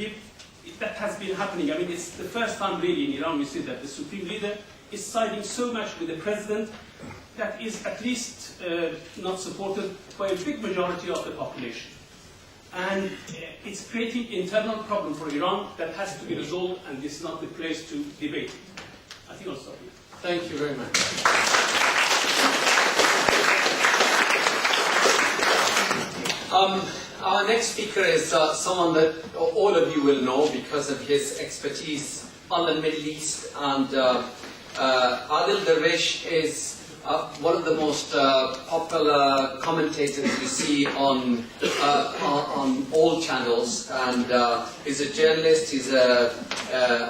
believe that has been happening. I mean, it's the first time really in Iran we see that the supreme leader is siding so much with the president that is at least not supported by a big majority of the population. And it's creating internal problem for Iran that has to be resolved, and this is not the place to debate it. I think I'll stop here. Thank you very much. Our next speaker is someone that all of you will know because of his expertise on the Middle East. And Adel Darwish is one of the most popular commentators you see on all channels. And he's a journalist, he's an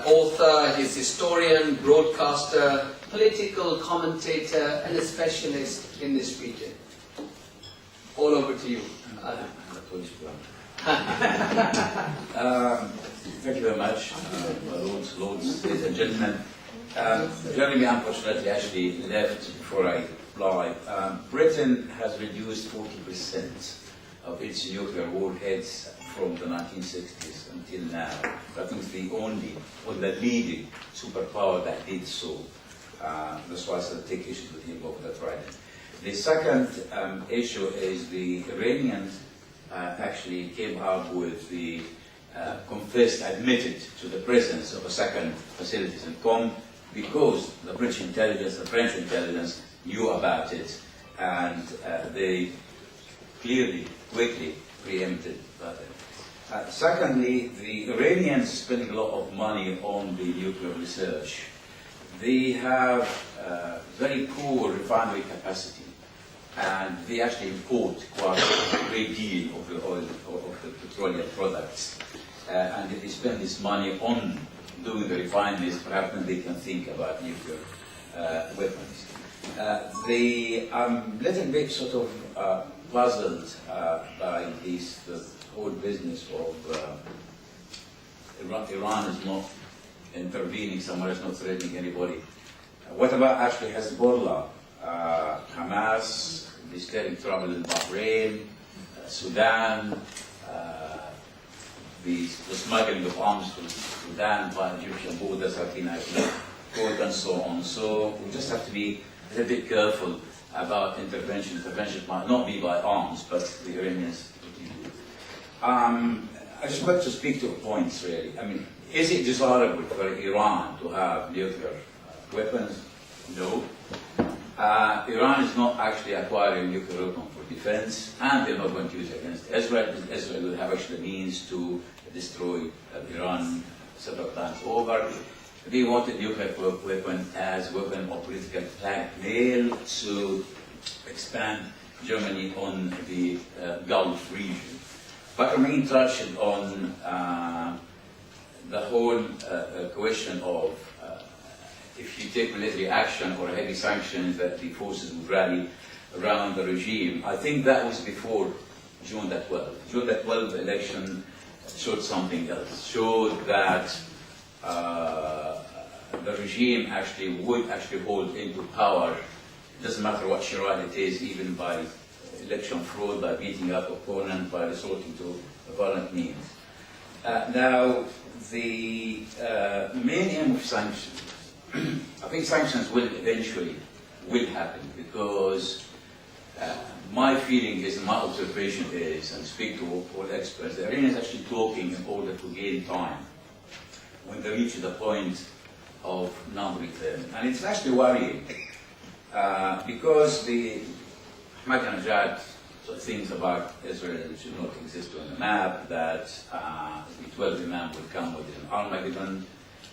author, he's a historian, broadcaster, political commentator, and a specialist in this region. All over to you, Adel. Thank you very much, lords, ladies and gentlemen. Jeremy unfortunately actually left before I reply. Britain has reduced 40% of its nuclear warheads from the 1960s until now. I think it's the only, or the leading superpower that did so. That's why I sort of take issue with him over that right. The second issue is the Iranians actually came up with the confessed, admitted to the presence of a second facilities in Qom because the British intelligence, the French intelligence knew about it, and they clearly, quickly preempted that. Secondly, the Iranians are spending a lot of money on the nuclear research. They have very poor refinery capacity, and they actually import quite a great deal of the oil, of the petroleum products. And if they spend this money on doing the refineries, perhaps then they can think about nuclear weapons. I'm a little bit sort of puzzled by this, the whole business of Iran is not intervening somewhere, it's not threatening anybody. What about actually Hezbollah, Hamas, the stirring trouble in Bahrain, Sudan, the smuggling of arms to Sudan by Egyptian borders have been called and so on. So we just have to be a little bit careful about intervention. Intervention might not be by arms, but the Iranians. I just want to speak to points really. I mean, is it desirable for Iran to have nuclear weapons? No. Iran is not actually acquiring nuclear weapons for defense, and they're not going to use it against Israel. Israel will have actually means to destroy Iran several times over. They wanted nuclear weapon as weapon of political blackmail to expand Germany on the Gulf region. But remain touched on the whole question of if you take military action or heavy sanctions that the forces would rally around the regime. I think that was before June the 12th. June the 12th election showed something else. Showed that the regime actually would hold into power. It doesn't matter what charade it is, even by election fraud, by beating up opponents, by resorting to violent means. Now, the main aim of sanctions, I think sanctions will eventually happen because my feeling is, and my observation is, and speak to all experts, the Iranians are actually talking in order to gain time when they reach the point of non-return. And it's actually worrying because the Ahmad thinks about Israel should not exist on the map, that the 12th Imam will come with an Armageddon.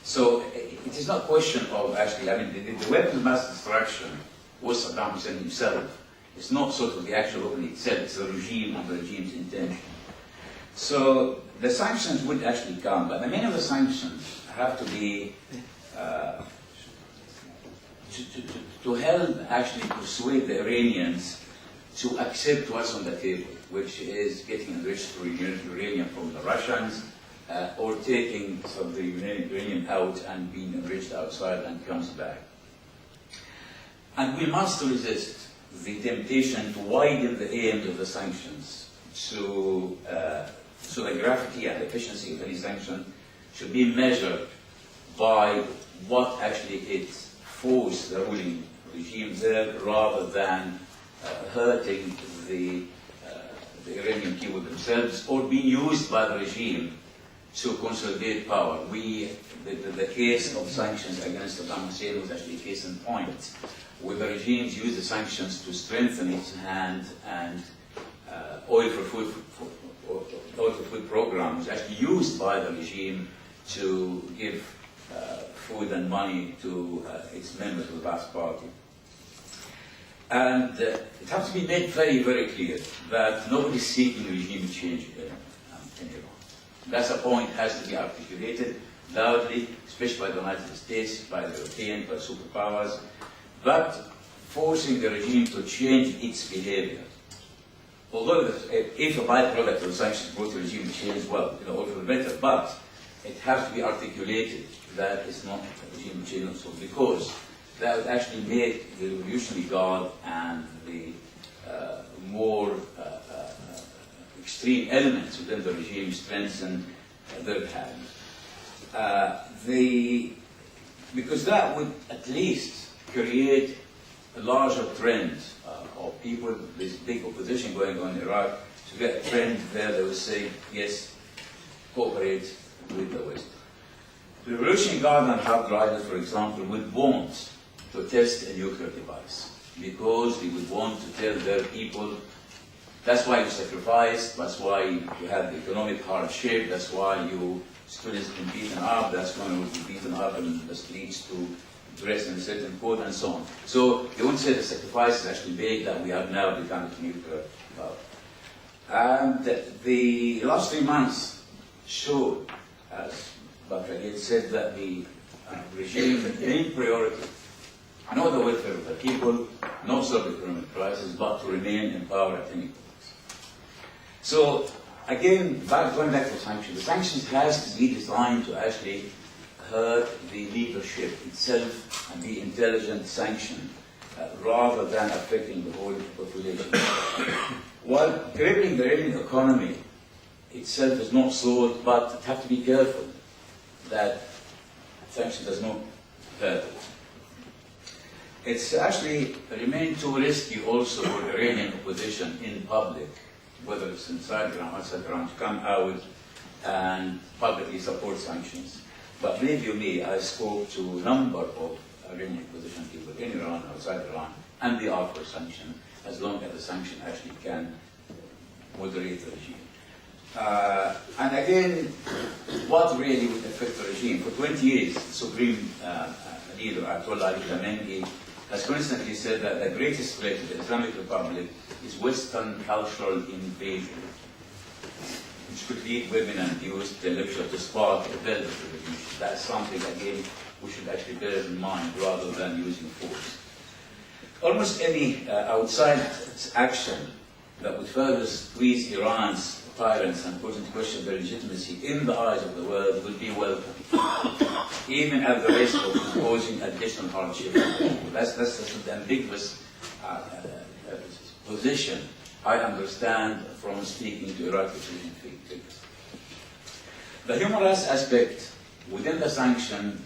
So it is not a question of actually, I mean, the weapon of mass destruction was Saddam Hussein himself. It's not sort of the actual weapon itself, it's the regime and the regime's intention. So the sanctions would actually come, but the main of the sanctions have to be to help actually persuade the Iranians to accept what's on the table, which is getting enriched uranium from the Russians, or taking some of the uranium out and being enriched outside and comes back. And we must resist the temptation to widen the aims of the sanctions to So the gravity and efficiency of any sanction should be measured by what actually it forced the ruling regime there, rather than hurting the Iranian people themselves, or being used by the regime to consolidate power. The case of sanctions against Saddam Hussein was actually a case in point, where the regimes used the sanctions to strengthen its hand, and oil for food program was actually used by the regime to give food and money to its members of the Ba'ath Party. And it has to be made very, very clear that nobody is seeking regime change in Iran. That's a point that has to be articulated loudly, especially by the United States, by the Europeans, by superpowers, but forcing the regime to change its behavior. Although if a byproduct of sanctions brought the regime change, well, all for the better, but it has to be articulated that it's not a regime change also, because that would actually make the Revolutionary Guard and the more extreme elements within the regime strengthen their hand. Because that would at least create a larger trend of people, this big opposition going on in Iraq, to get a trend there that would say, yes, cooperate with the West. The Revolutionary Guard and hard drivers, for example, would want to test a nuclear device, because they would want to tell their people, that's why you sacrificed, that's why you had the economic hardship, that's why you students been beaten up, that's why you will be beaten up in the streets to dress in a certain code, and so on. So they won't say the sacrifice is actually big, that we have now become a nuclear power. And the last 3 months showed, as Baqer said, that the regime main priority, not the welfare of the people, not solve the economic crisis, but to remain in power at any cost. So again, going back to sanctions, the sanctions has to be designed to actually hurt the leadership itself and be intelligent sanction, rather than affecting the whole population. While crippling the Iranian economy itself is not sought, but you have to be careful that sanction does not hurt it. It's actually remained too risky also for the Iranian opposition in public, whether it's inside Iran or outside Iran, to come out and publicly support sanctions. But believe you me, I spoke to a number of Iranian opposition people in Iran, outside Iran, and they are for sanction, as long as the sanction actually can moderate the regime. And again, what really would affect the regime? For 20 years, the Supreme Leader, Ayatollah Ali Khamenei, has constantly said that the greatest threat to the Islamic Republic is Western cultural invasion, which could lead women and youth to to spark a build of the revolution. That's something, again, we should actually bear in mind rather than using force. Almost any outside action that would further squeeze Iran's tyrants and put into question their legitimacy in the eyes of the world would be welcome, even at the risk of imposing additional hardship. That's the ambiguous position I understand from speaking to Iraqi opposition figures. The human rights aspect within the sanction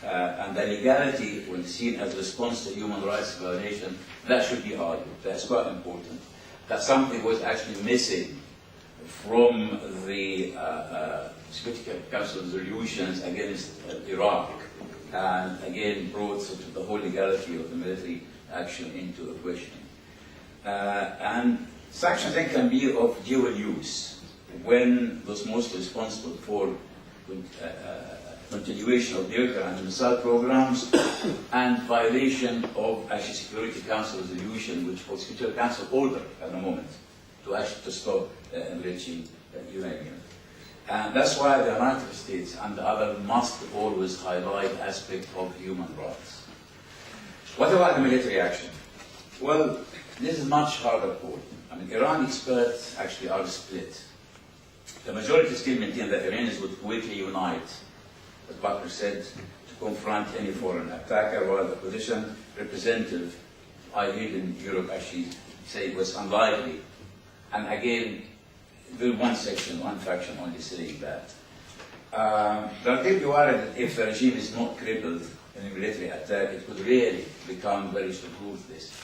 and the legality, when seen as a response to human rights violation, that should be argued. That's quite important. That something was actually missing from the Security Council resolutions against Iraq, and again brought sort of the whole legality of the military action into question. And sanctions then can be of dual use when those most responsible for continuation of nuclear and missile programs and violation of actually Security Council resolution, which was Security Council order at the moment to stop enriching uranium. And that's why the United States and the other must always highlight aspect of human rights. What about the military action? Well, this is much harder call. I mean, Iran experts actually are split. The majority still maintain that Iranians would quickly unite, as Baqer said, to confront any foreign attacker, while the opposition representative I read in Europe actually say it was unlikely. And again, there's one section, one faction only saying that. There may be worried that if the regime is not crippled in a military attack, it could really become very ruthless.